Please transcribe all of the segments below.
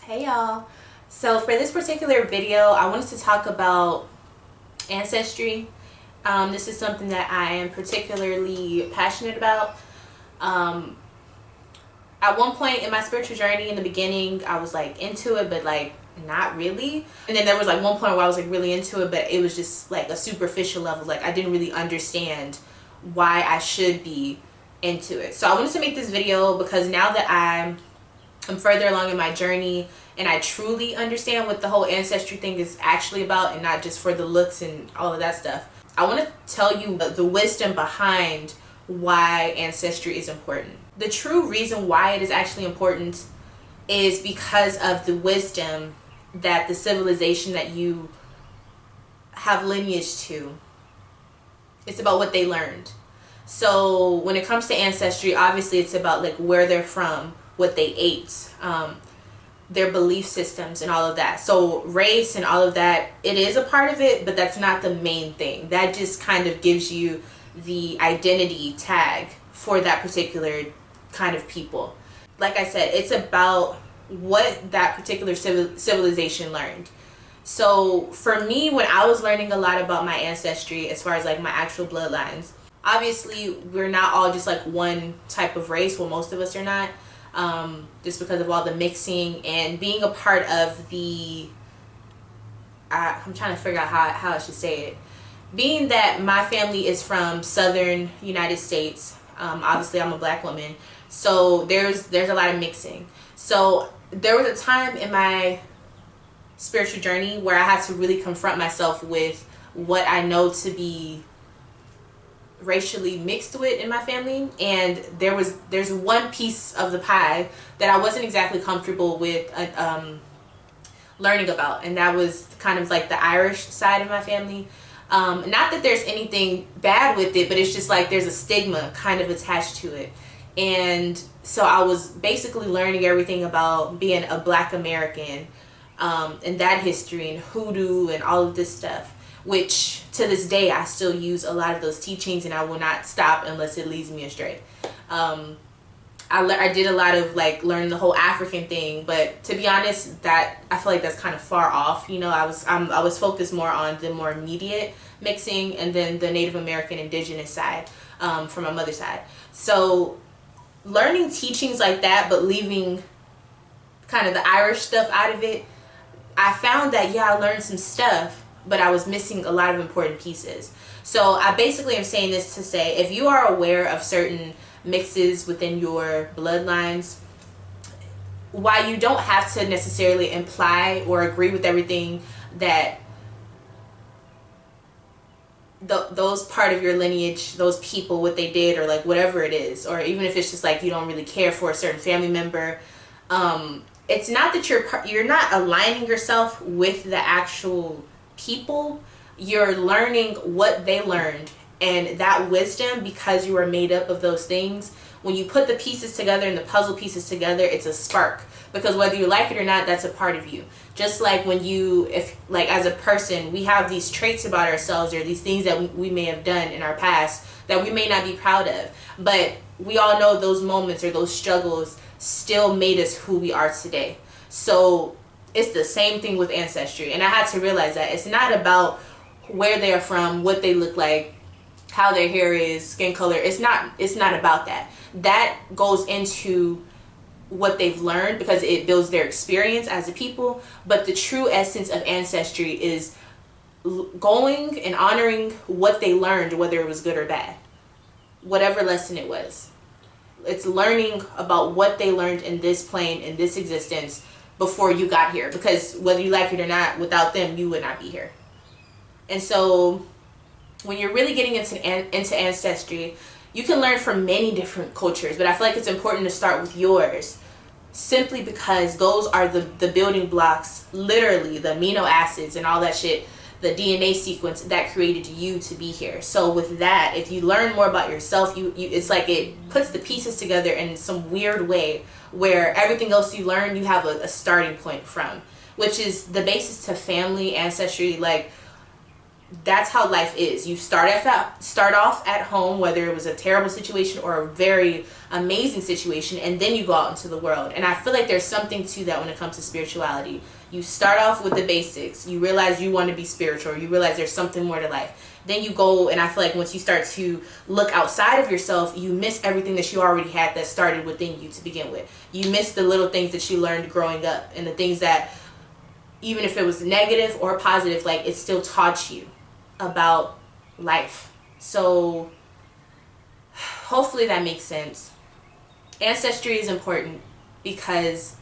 Hey y'all. So for this particular video, I wanted to talk about ancestry. This is something that I am particularly passionate about. At one point in my spiritual journey in the beginning, I was like into it, but like not really. And then there was like one point where I was like really into it, but it was just like a superficial level. Like I didn't really understand why I should be into it. So I wanted to make this video because now that I'm further along in my journey and I truly understand what the whole ancestry thing is actually about, and not just for the looks and all of that stuff, I want to tell you the wisdom behind why ancestry is important. The true reason why it is actually important is because of the wisdom that the civilization that you have lineage to, it's about what they learned. So when it comes to ancestry, obviously it's about like where they're from, what they ate, their belief systems and all of that. So race and all of that, it is a part of it, but that's not the main thing. That just kind of gives you the identity tag for that particular kind of people. Like I said, it's about what that particular civilization learned. So for me, when I was learning a lot about my ancestry, as far as like my actual bloodlines, obviously we're not all just like one type of race. Well, most of us are not. Just because of all the mixing and being a part of the, I'm trying to figure out how I should say it. Being that my family is from southern United States, obviously I'm a black woman, so there's a lot of mixing. So there was a time in my spiritual journey where I had to really confront myself with what I know to be racially mixed with in my family, and there's one piece of the pie that I wasn't exactly comfortable with learning about, and that was kind of like the Irish side of my family. Not that there's anything bad with it, but it's just like there's a stigma kind of attached to it. And so I was basically learning everything about being a Black American, and that history and hoodoo and all of this stuff, which to this day I still use a lot of those teachings, and I will not stop unless it leads me astray. I did a lot of like learning the whole African thing, but to be honest, that I feel like that's kind of far off. You know, I was focused more on the more immediate mixing, and then the Native American indigenous side from my mother's side. So learning teachings like that, but leaving kind of the Irish stuff out of it, I found that yeah, I learned some stuff, but I was missing a lot of important pieces. So I basically am saying this to say, if you are aware of certain mixes within your bloodlines, while you don't have to necessarily imply or agree with everything that those part of your lineage, those people, what they did, or like whatever it is, or even if it's just like you don't really care for a certain family member, it's not that you're not aligning yourself with the actual people. You're learning what they learned, and that wisdom, because you are made up of those things, when you put the pieces together and the puzzle pieces together, it's a spark, because whether you like it or not, that's a part of you. Just like when if like as a person, we have these traits about ourselves, or these things that we may have done in our past that we may not be proud of, but we all know those moments or those struggles still made us who we are today. So it's the same thing with ancestry, and I had to realize that it's not about where they are from, what they look like, how their hair is, skin color. It's not about that. That goes into what they've learned because it builds their experience as a people, but the true essence of ancestry is going and honoring what they learned, whether it was good or bad, whatever lesson it was. It's learning about what they learned in this plane, in this existence, before you got here, because whether you like it or not, without them you would not be here. And so when you're really getting into ancestry, you can learn from many different cultures, but I feel like it's important to start with yours, simply because those are the building blocks, literally the amino acids and all that shit, the DNA sequence that created you to be here. So with that, if you learn more about yourself, it's like it puts the pieces together in some weird way where everything else you learn, you have a starting point from, which is the basis to family, ancestry. Like that's how life is. You start off at home, whether it was a terrible situation or a very amazing situation, and then you go out into the world. And I feel like there's something to that when it comes to spirituality. You start off with the basics. You realize you want to be spiritual. You realize there's something more to life. Then you go, and I feel like once you start to look outside of yourself, you miss everything that you already had that started within you to begin with. You miss the little things that you learned growing up, and the things that, even if it was negative or positive, like, it still taught you about life. So hopefully that makes sense. Ancestry is important because,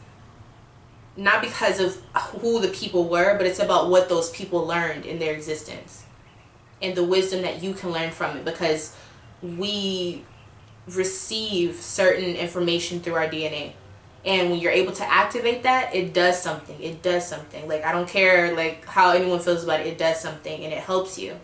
not because of who the people were, but it's about what those people learned in their existence and the wisdom that you can learn from it, because we receive certain information through our DNA. And when you're able to activate that, it does something. It does something. Like, I don't care like how anyone feels about it. It does something, and it helps you.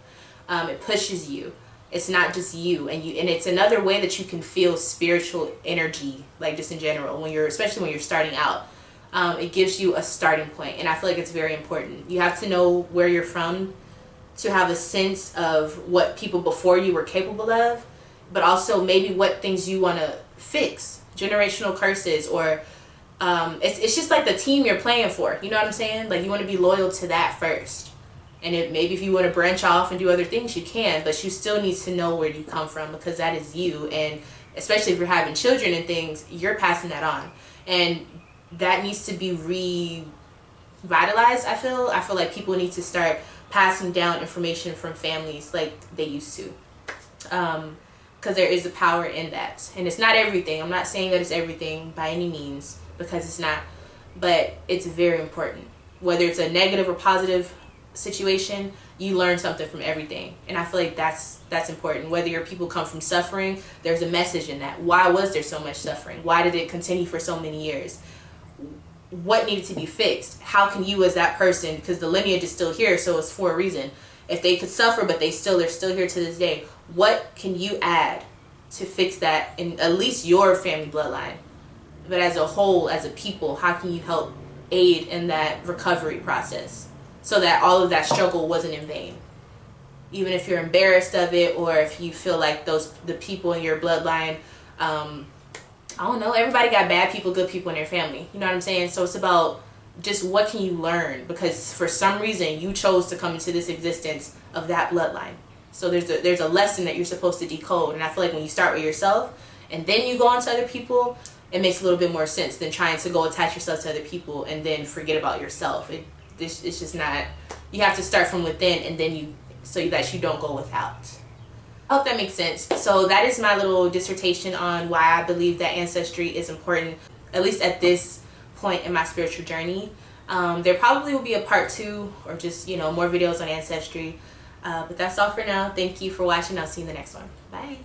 It pushes you. It's not just you, and it's another way that you can feel spiritual energy, like, just in general, especially when you're starting out. It gives you a starting point, and I feel like it's very important. You have to know where you're from to have a sense of what people before you were capable of, but also maybe what things you want to fix. Generational curses, or it's just like the team you're playing for, you know what I'm saying? Like, you want to be loyal to that first, and maybe if you want to branch off and do other things, you can, but you still need to know where you come from, because that is you. And especially if you're having children and things, you're passing that on, and that needs to be revitalized. I feel like people need to start passing down information from families like they used to, because there is a power in that. And it's not everything. I'm not saying that it's everything by any means, because it's not. But it's very important. Whether it's a negative or positive situation, you learn something from everything. And I feel like that's important. Whether your people come from suffering, there's a message in that. Why was there so much suffering? Why did it continue for so many years? What needed to be fixed? How can you as that person, because the lineage is still here, so it's for a reason. If they could suffer, but they're still here to this day, what can you add to fix that in at least your family bloodline? But as a whole, as a people, how can you help aid in that recovery process so that all of that struggle wasn't in vain? Even if you're embarrassed of it, or if you feel like the people in your bloodline, I don't know, everybody got bad people, good people in their family. You know what I'm saying? So it's about just what can you learn, because for some reason you chose to come into this existence of that bloodline. So there's a lesson that you're supposed to decode. And I feel like when you start with yourself and then you go on to other people, it makes a little bit more sense than trying to go attach yourself to other people and then forget about yourself. It's just not. You have to start from within, and then so that you don't go without. I hope that makes sense. So that is my little dissertation on why I believe that ancestry is important, at least at this point in my spiritual journey. There probably will be a part 2, or just, more videos on ancestry. But that's all for now. Thank you for watching. I'll see you in the next one. Bye.